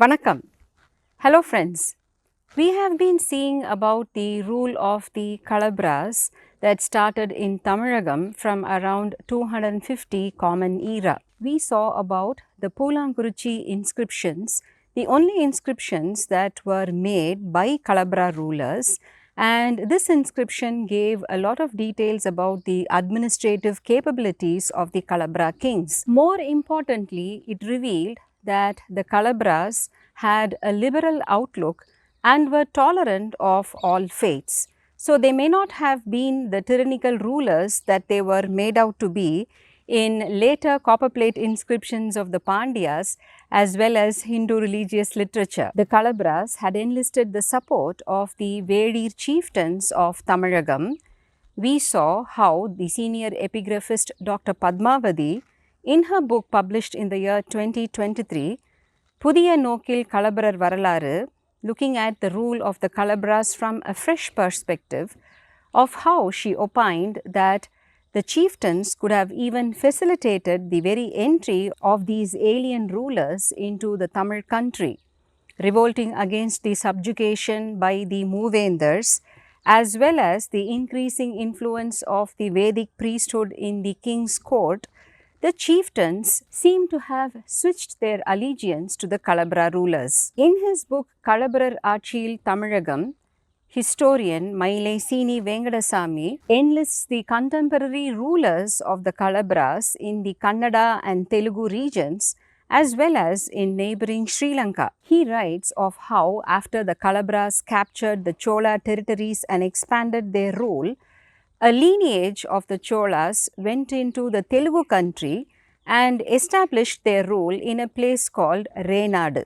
Vanakkam. Hello friends. We have been seeing about the rule of the Kalabhras that started in Tamilagam from around 250 Common Era. We saw about the Pulanguruchi inscriptions, the only inscriptions that were made by Kalabhra rulers, and this inscription gave a lot of details about the administrative capabilities of the Kalabhra kings. More importantly, it revealed that the Kalabhras had a liberal outlook and were tolerant of all faiths. So, they may not have been the tyrannical rulers that they were made out to be in later copperplate inscriptions of the Pandyas as well as Hindu religious literature. The Kalabhras had enlisted the support of the Vedir chieftains of Tamilagam. We saw how the senior epigraphist Dr. Padmavati, in her book published in the year 2023, Pudhiya Nokkil Kalabharar Varalaru, looking at the rule of the Kalabhras from a fresh perspective, of how she opined that the chieftains could have even facilitated the very entry of these alien rulers into the Tamil country, revolting against the subjugation by the Moovendars, as well as the increasing influence of the Vedic priesthood in the king's court. The chieftains seem to have switched their allegiance to the Kalabhra rulers. In his book Kalabharar Aachiyil Tamilagam, historian Mailai Sini Vengadasamy enlists the contemporary rulers of the Kalabhras in the Kannada and Telugu regions as well as in neighboring Sri Lanka. He writes of how after the Kalabhras captured the Chola territories and expanded their rule, a lineage of the Cholas went into the Telugu country and established their rule in a place called Renadu.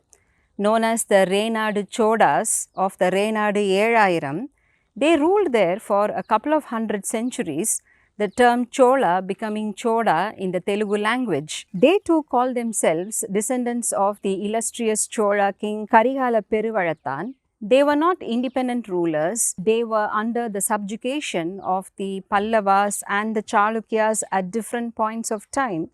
Known as the Renadu Chodas of the Renadu Ezhayiram, they ruled there for a couple of hundred centuries, the term Chola becoming Choda in the Telugu language. They too call themselves descendants of the illustrious Chola king Karigala Peruvalathan. They were not independent rulers, they were under the subjugation of the Pallavas and the Chalukyas at different points of time,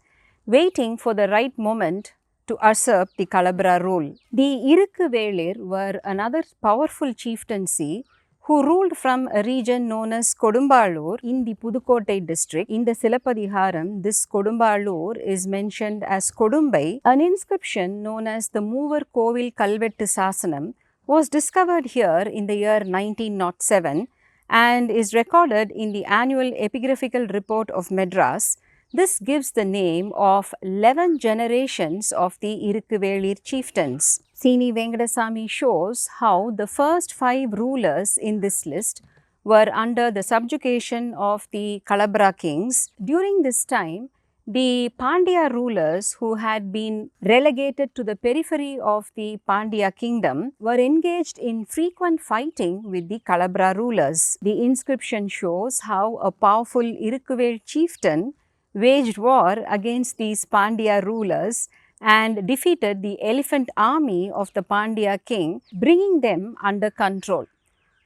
waiting for the right moment to usurp the Kalabhra rule. The Irukkuvelir were another powerful chieftaincy who ruled from a region known as Kodumbalur in the Pudukottai district. In the Silappadiharam, this Kodumbalur is mentioned as Kodumbai. An inscription known as the Moovar Kovil Kalvettu Sasanam was discovered here in the year 1907 and is recorded in the annual epigraphical report of Madras. This gives the name of 11 generations of the Irukkuvelir chieftains. Sini Vengadasamy shows how the first 5 rulers in this list were under the subjugation of the Kalabhra kings. During this time, the Pandya rulers who had been relegated to the periphery of the Pandya kingdom were engaged in frequent fighting with the Kalabhra rulers. The inscription shows how a powerful Irukkuvel chieftain waged war against these Pandya rulers and defeated the elephant army of the Pandya king, bringing them under control.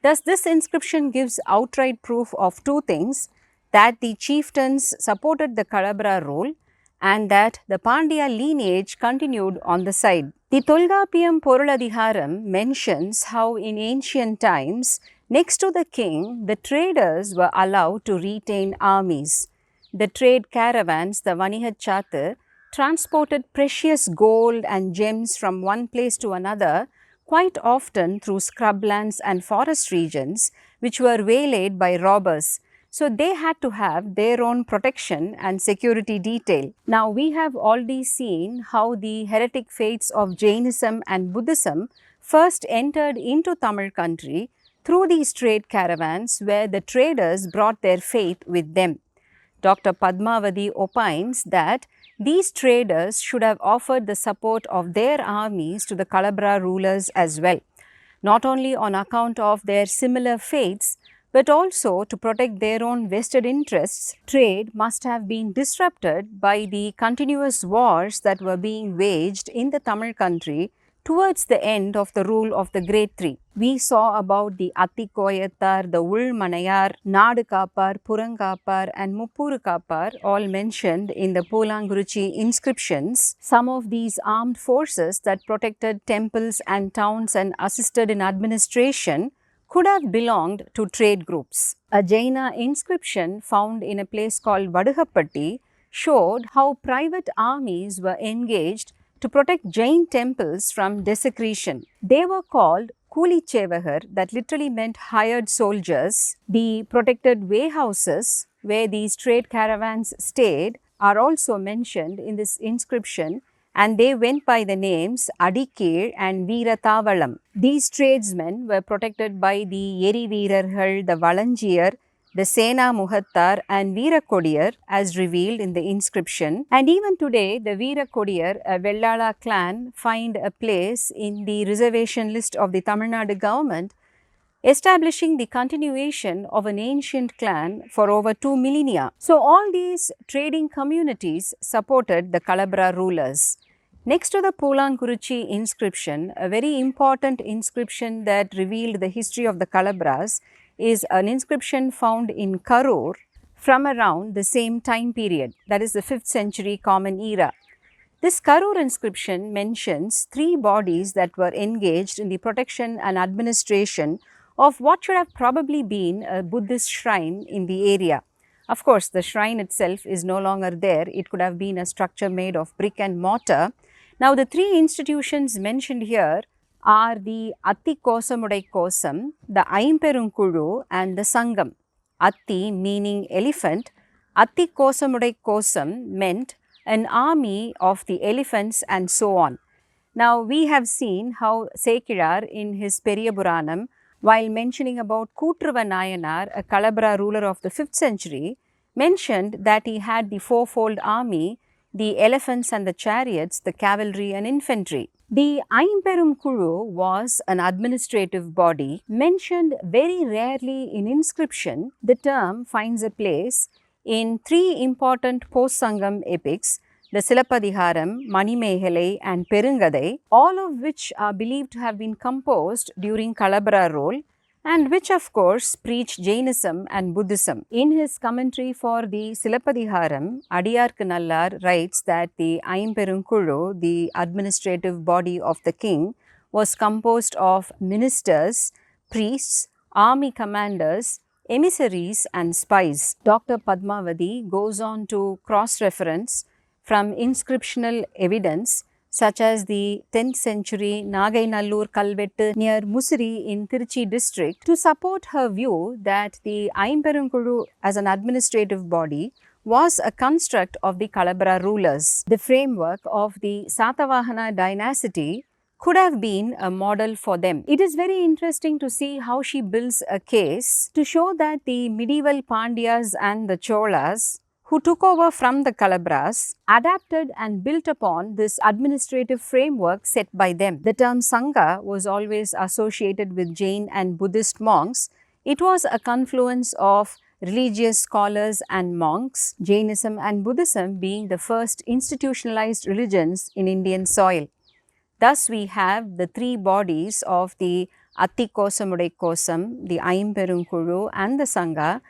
Thus, this inscription gives outright proof of two things: that the chieftains supported the Kalabhra rule and that the Pandya lineage continued on the side. The Tolgapiyam Poruladhiharam mentions how in ancient times, next to the king, the traders were allowed to retain armies. The trade caravans, the Vanihachatu, transported precious gold and gems from one place to another, quite often through scrublands and forest regions, which were waylaid by robbers. So, they had to have their own protection and security detail. Now, we have already seen how the heretic faiths of Jainism and Buddhism first entered into Tamil country through these trade caravans where the traders brought their faith with them. Dr. Padmavati opines that these traders should have offered the support of their armies to the Kalabhra rulers as well, not only on account of their similar faiths, but also to protect their own vested interests. Trade must have been disrupted by the continuous wars that were being waged in the Tamil country towards the end of the rule of the Great Three. We saw about the Attikoyathar, the Ulmanayar, Nadu Kapar, Purankapar and Muppuru Kapar all mentioned in the Pulanguruchi inscriptions. Some of these armed forces that protected temples and towns and assisted in administration could have belonged to trade groups. A Jaina inscription found in a place called Vadugapatti showed how private armies were engaged to protect Jain temples from desecration. They were called Kuli Chevahar, that literally meant hired soldiers. The protected warehouses where these trade caravans stayed are also mentioned in this inscription, and they went by the names Adikir and Veeratavalam. These tradesmen were protected by the Yeri Veerarhal, the Valanjiyar, the Sena Muhattar and Veerakodiyar as revealed in the inscription. And even today, the Veerakodiyar, a Vellala clan, find a place in the reservation list of the Tamil Nadu government, establishing the continuation of an ancient clan for over 2 millennia. So, all these trading communities supported the Kalabhra rulers. Next to the Pulanguruchi inscription, a very important inscription that revealed the history of the Kalabhras is an inscription found in Karur from around the same time period, that is the 5th century Common Era. This Karur inscription mentions 3 bodies that were engaged in the protection and administration of what should have probably been a Buddhist shrine in the area. Of course, the shrine itself is no longer there. It could have been a structure made of brick and mortar. Now, the 3 institutions mentioned here are the Atti Kosamudai Kosam, the Aimperunkulu and the Sangam. Atti meaning elephant, Atti Kosamudai Kosam meant an army of the elephants and so on. Now, we have seen how Sekilar in his Periyapuranam, while mentioning about Kootruva Nayanar, a Kalabhra ruler of the 5th century, mentioned that he had the 4-fold army, the elephants and the chariots, the cavalry and infantry. The Aimperum Kulu was an administrative body mentioned very rarely in inscription. The term finds a place in 3 important post-Sangam epics, the Silappadiharam, Manimehalai and Perungadai, all of which are believed to have been composed during Kalabhra rule and which of course preach Jainism and Buddhism. In his commentary for the Silappadiharam, Adiyarku Nallar writes that the Aimperunkulu, the administrative body of the king, was composed of ministers, priests, army commanders, emissaries and spies. Dr. Padmavati goes on to cross-reference from inscriptional evidence such as the 10th century Nagainallur Kalvettu near Musiri in Tiruchi district to support her view that the Aimperunkulu as an administrative body was a construct of the Kalabhra rulers. The framework of the Satavahana dynasty could have been a model for them. It is very interesting to see how she builds a case to show that the medieval Pandyas and the Cholas who took over from the Kalabhras adapted and built upon this administrative framework set by them. The term Sangha was always associated with Jain and Buddhist monks. It was a confluence of religious scholars and monks, Jainism and Buddhism being the first institutionalized religions in Indian soil. Thus, we have the 3 bodies of the Atti Kosamudai Kosam, the Aimperunkulu and the Sangha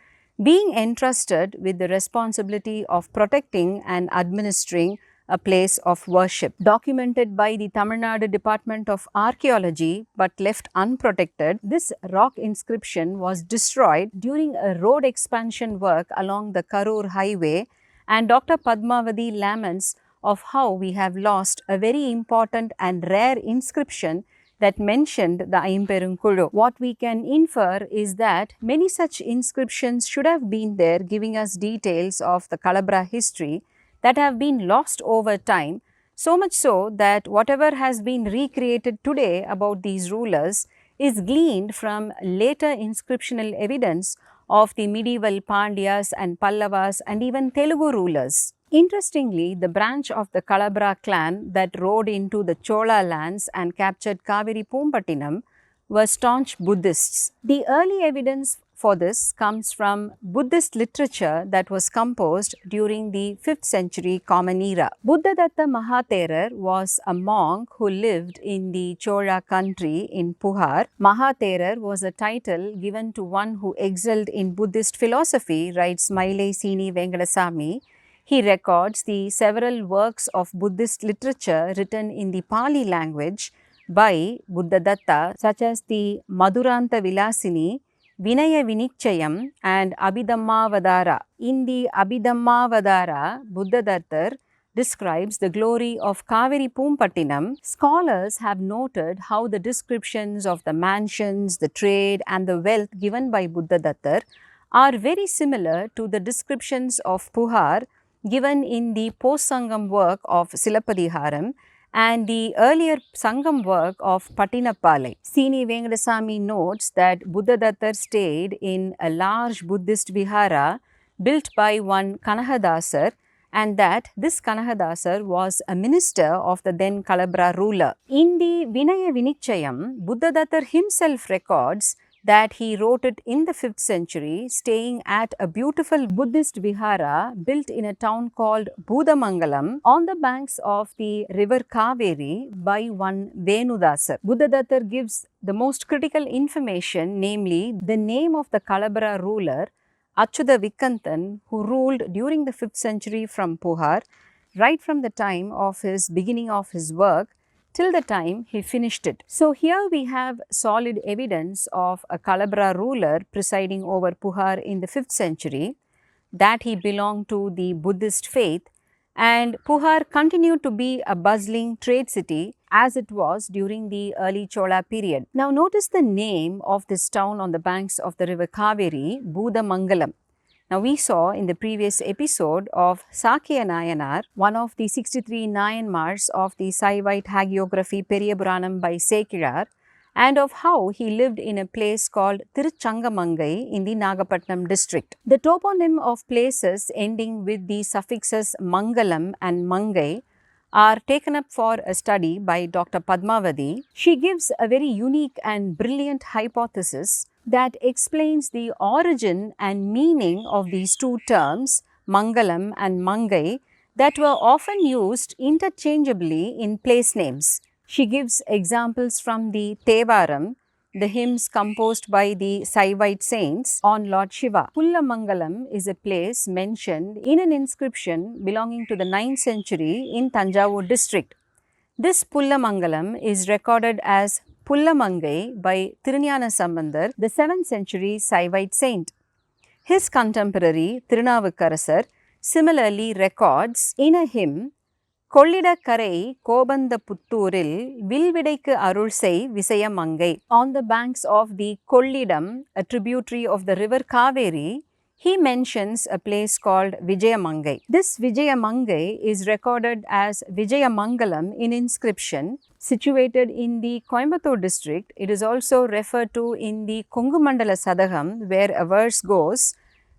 being entrusted with the responsibility of protecting and administering a place of worship. Documented by the Tamil Nadu Department of Archaeology but left unprotected, this rock inscription was destroyed during a road expansion work along the Karur highway, and Dr. Padmavati laments of how we have lost a very important and rare inscription that mentioned the Aimperunkulu. What we can infer is that many such inscriptions should have been there, giving us details of the Kalabhra history that have been lost over time, so much so that whatever has been recreated today about these rulers is gleaned from later inscriptional evidence of the medieval Pandyas and Pallavas and even Telugu rulers. Interestingly, the branch of the Kalabhra clan that rode into the Chola lands and captured Kaveri Pumpattinam were staunch Buddhists. The early evidence for this comes from Buddhist literature that was composed during the 5th century Common Era. Buddhadatta Mahatherar was a monk who lived in the Chola country in Puhar. Mahatherar was a title given to one who excelled in Buddhist philosophy, writes Mailai Sini Vengadasamy. He records the several works of Buddhist literature written in the Pali language by Buddhadatta, such as the Madhuranta Vilasini, Vinaya Vinichayam and Abhidhammavadara. In the Abhidhammavadara, Buddhadatta describes the glory of Kaveri Pumpattinam. Scholars have noted how the descriptions of the mansions, the trade and the wealth given by Buddhadatta are very similar to the descriptions of Puhar given in the post-Sangam work of Silapadiharam and the earlier Sangam work of Pattinapalai. Sini Vengadasamy notes that Buddhadatta stayed in a large Buddhist vihara built by one Kanahadasar, and that this Kanahadasar was a minister of the then Kalabhra ruler. In the Vinaya Vinichayam, Buddhadatta himself records that he wrote it in the 5th century, staying at a beautiful Buddhist vihara built in a town called Budamangalam on the banks of the river Kaveri by one Venudasar. Buddhadatta gives the most critical information, namely the name of the Kalabhra ruler, Achyuta Vikkantan, who ruled during the 5th century from Puhar, right from the time of his beginning of his work till the time he finished it. So here we have solid evidence of a Kalabhra ruler presiding over Puhar in the 5th century, that he belonged to the Buddhist faith, and Puhar continued to be a bustling trade city as it was during the early Chola period. Now notice the name of this town on the banks of the river Kaveri, Budamangalam. Now we saw in the previous episode of Sakya Nayanar, one of the 63 Nayanmars of the Saivite hagiography Periyapuranam by Sekilar, and of how he lived in a place called Tiruchangamangai in the Nagapattinam district. The toponym of places ending with the suffixes Mangalam and Mangai are taken up for a study by Dr. Padmavati. She gives a very unique and brilliant hypothesis that explains the origin and meaning of these two terms, Mangalam and Mangai, that were often used interchangeably in place names. She gives examples from the Tevaram, the hymns composed by the Saivite saints on Lord Shiva. Pullamangalam is a place mentioned in an inscription belonging to the 9th century in Tanjavur district. This Pullamangalam is recorded as Pullamangai by Thirunyana Sambandar, the 7th century Saivite saint. His contemporary Thirunavukarasar similarly records in a hymn, Kollidakarai Kobanda Puttoooril Vilvidaikku Arulsei Visayamangai. On the banks of the Kollidam, a tributary of the river Kaveri, he mentions a place called Vijayamangai. This Vijayamangai is recorded as Vijayamangalam in inscription, situated in the Coimbatore district. It is also referred to in the Kongumandala Sadagam, where a verse goes,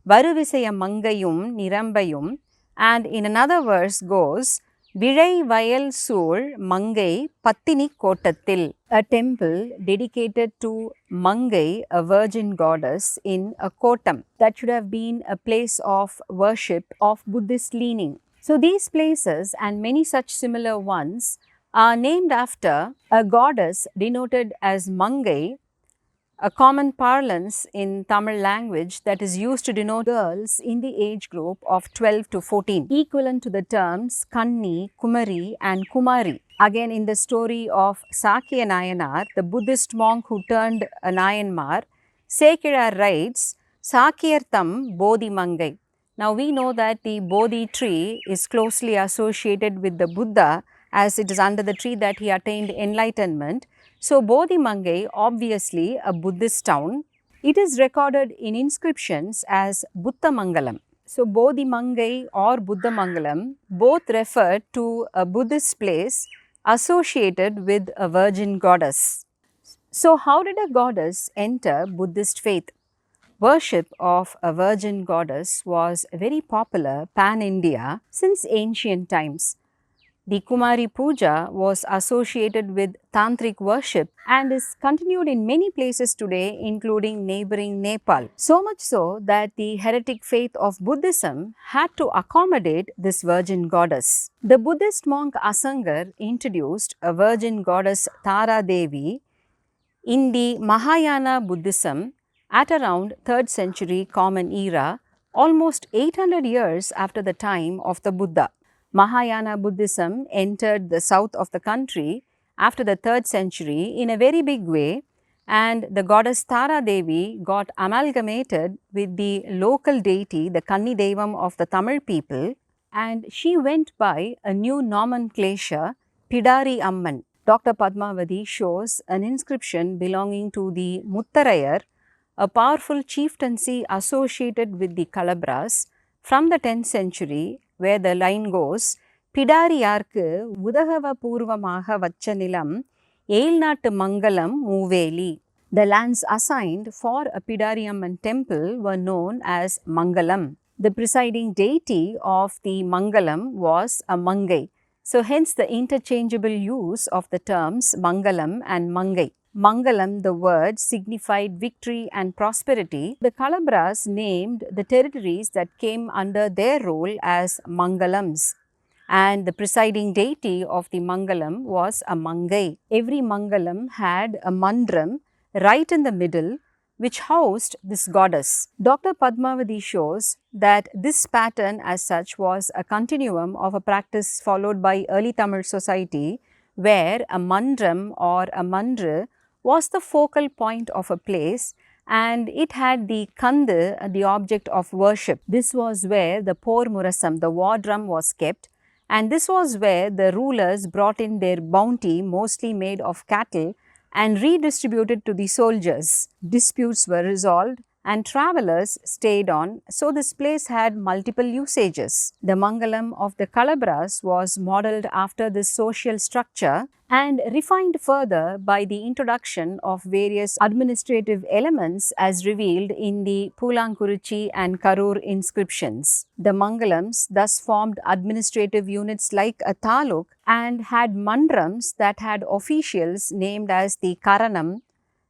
Varuvisaya Mangayum Nirambayum, and in another verse goes, Vizhai Vayal Sool Mangai Pattini Kottathil, a temple dedicated to Mangai, a virgin goddess, in a Kottam. That should have been a place of worship of Buddhist leaning. So these places and many such similar ones are named after a goddess denoted as Mangai, a common parlance in Tamil language that is used to denote girls in the age group of 12 to 14, equivalent to the terms Kanni, Kumari and Kumari. Again, in the story of Sakya Nayanar, the Buddhist monk who turned a Nayanmar, Sekilar writes, Sakyartham Bodhi Mangai. Now we know that the Bodhi tree is closely associated with the Buddha, as it is under the tree that he attained enlightenment. So, Bodhi Mangai, obviously a Buddhist town, it is recorded in inscriptions as Buddha Mangalam. So, Bodhi Mangai or Buddha Mangalam both refer to a Buddhist place associated with a virgin goddess. So, how did a goddess enter Buddhist faith? Worship of a virgin goddess was very popular pan-India since ancient times. The Kumari Puja was associated with tantric worship and is continued in many places today, including neighboring Nepal. So much so that the heretic faith of Buddhism had to accommodate this virgin goddess. The Buddhist monk Asangar introduced a virgin goddess Tara Devi in the Mahayana Buddhism at around 3rd century Common Era, almost 800 years after the time of the Buddha. Mahayana Buddhism entered the south of the country after the 3rd century in a very big way, and the goddess Tara Devi got amalgamated with the local deity, the Kanni Devam of the Tamil people, and she went by a new nomenclature, Pidari Amman. Dr. Padmavati shows an inscription belonging to the Muttarayar, a powerful chieftaincy associated with the Kalabhras from the 10th century, where the line goes, Pidariyarku Udagava Purvamaha Vachanilam Eilnattu Mangalam Muveli. The lands assigned for a Pidariyamman temple were known as Mangalam. The presiding deity of the Mangalam was a Mangai. So, hence the interchangeable use of the terms Mangalam and Mangai. Mangalam, the word, signified victory and prosperity. The Kalabhras named the territories that came under their role as Mangalams, and the presiding deity of the Mangalam was a Mangai. Every Mangalam had a mandram right in the middle, which housed this goddess. Dr. Padmavati shows that this pattern as such was a continuum of a practice followed by early Tamil society, where a mandram or a mandra was the focal point of a place, and it had the kandu, the object of worship. This was where the por murasam, the war drum, was kept, and this was where the rulers brought in their bounty, mostly made of cattle, and redistributed to the soldiers. Disputes were resolved and travelers stayed on, so this place had multiple usages. The Mangalam of the Kalabhras was modelled after this social structure and refined further by the introduction of various administrative elements as revealed in the Pulankuruchi and Karur inscriptions. The Mangalams thus formed administrative units like a taluk and had mandrams that had officials named as the Karanam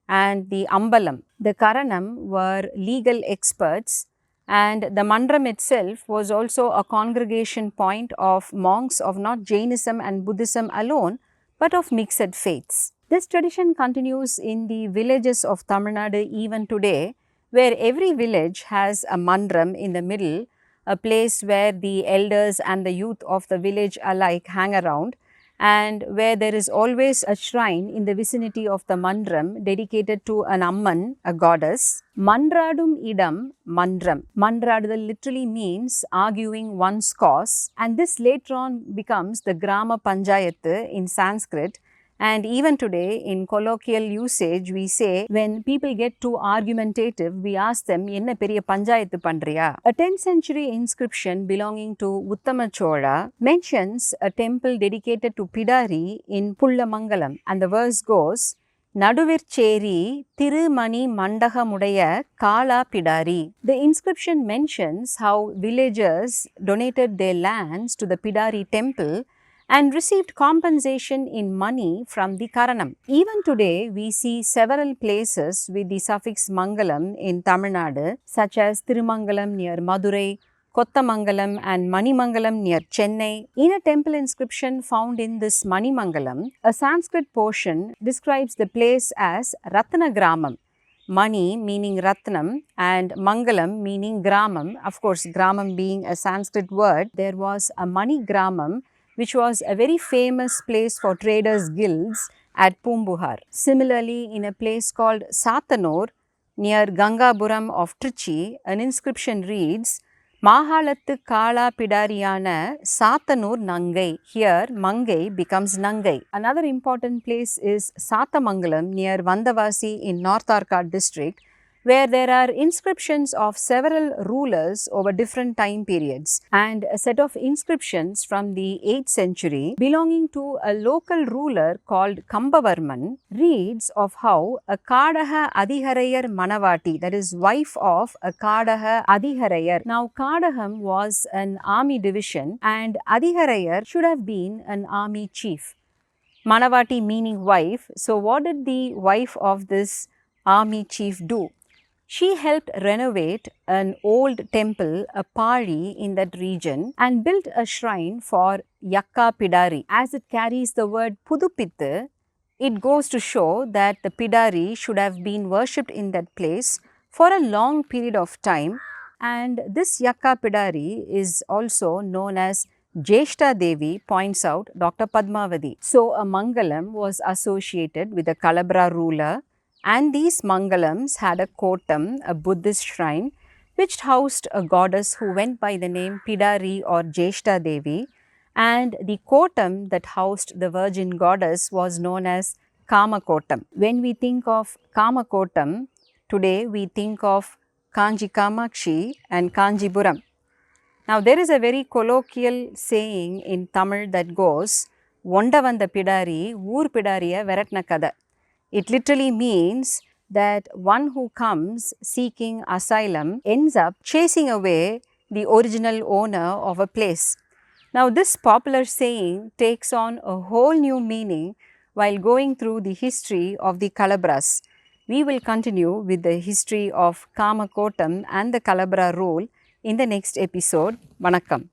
and the Ambalam. The Karanam were legal experts, and the mandram itself was also a congregation point of monks of not Jainism and Buddhism alone, but of mixed faiths. This tradition continues in the villages of Tamil Nadu even today, where every village has a mandram in the middle, a place where the elders and the youth of the village alike hang around, and where there is always a shrine in the vicinity of the mandram dedicated to an Amman, a goddess. Mandradum idam mandram. Mandradal literally means arguing one's cause, and this later on becomes the Grama Panchayat in Sanskrit. And even today, in colloquial usage, we say when people get too argumentative, we ask them, "Enna periya panchayathu pandriya?" A 10th century inscription belonging to Uttama Chola mentions a temple dedicated to Pidari in Pullamangalam, and the verse goes, Naduvircheri Tirumani Mandagamudaya Kala Pidari. The inscription mentions how villagers donated their lands to the Pidari temple and received compensation in money from the Karanam. Even today, we see several places with the suffix Mangalam in Tamil Nadu, such as Tirumangalam near Madurai, Kottamangalam and Manimangalam near Chennai. In a temple inscription found in this Manimangalam, a Sanskrit portion describes the place as Ratna Gramam. Mani meaning Ratnam and Mangalam meaning Gramam. Of course, Gramam being a Sanskrit word, there was a Mani Gramam, which was a very famous place for traders' guilds at Pumbuhar. Similarly, in a place called Satanur near Gangapuram of Trichy, an inscription reads, Mahalattu Kala Pidariyana Satanur Nangai. Here, Mangai becomes Nangai. Another important place is Satamangalam near Vandavasi in North Arcot district, where there are inscriptions of several rulers over different time periods, and a set of inscriptions from the 8th century belonging to a local ruler called Kambavarman reads of how a Kadaha Adhiharayar Manavati, that is wife of a Kadaha Adhiharayar. Now Kadaham was an army division and Adhiharayar should have been an army chief. Manavati meaning wife. So what did the wife of this army chief do? She helped renovate an old temple, a pari in that region, and built a shrine for Yakka Pidari. As it carries the word Pudupittu, it goes to show that the Pidari should have been worshipped in that place for a long period of time, and this Yakka Pidari is also known as Jeshta Devi, points out Dr. Padmavati. So, a Mangalam was associated with the Kalabhra ruler, and these Mangalams had a kotam, a Buddhist shrine, which housed a goddess who went by the name Pidari or Jeshta Devi, and the kotam that housed the virgin goddess was known as Kamakotam. When we think of Kamakotam, today we think of Kanji Kamakshi and Kanjipuram. Now, there is a very colloquial saying in Tamil that goes, Vonda vanda pidari, oor pidariya veratna kada. It literally means that one who comes seeking asylum ends up chasing away the original owner of a place. Now, this popular saying takes on a whole new meaning while going through the history of the Kalabhras. We will continue with the history of Kamakotam and the Kalabhra rule in the next episode. Vanakkam.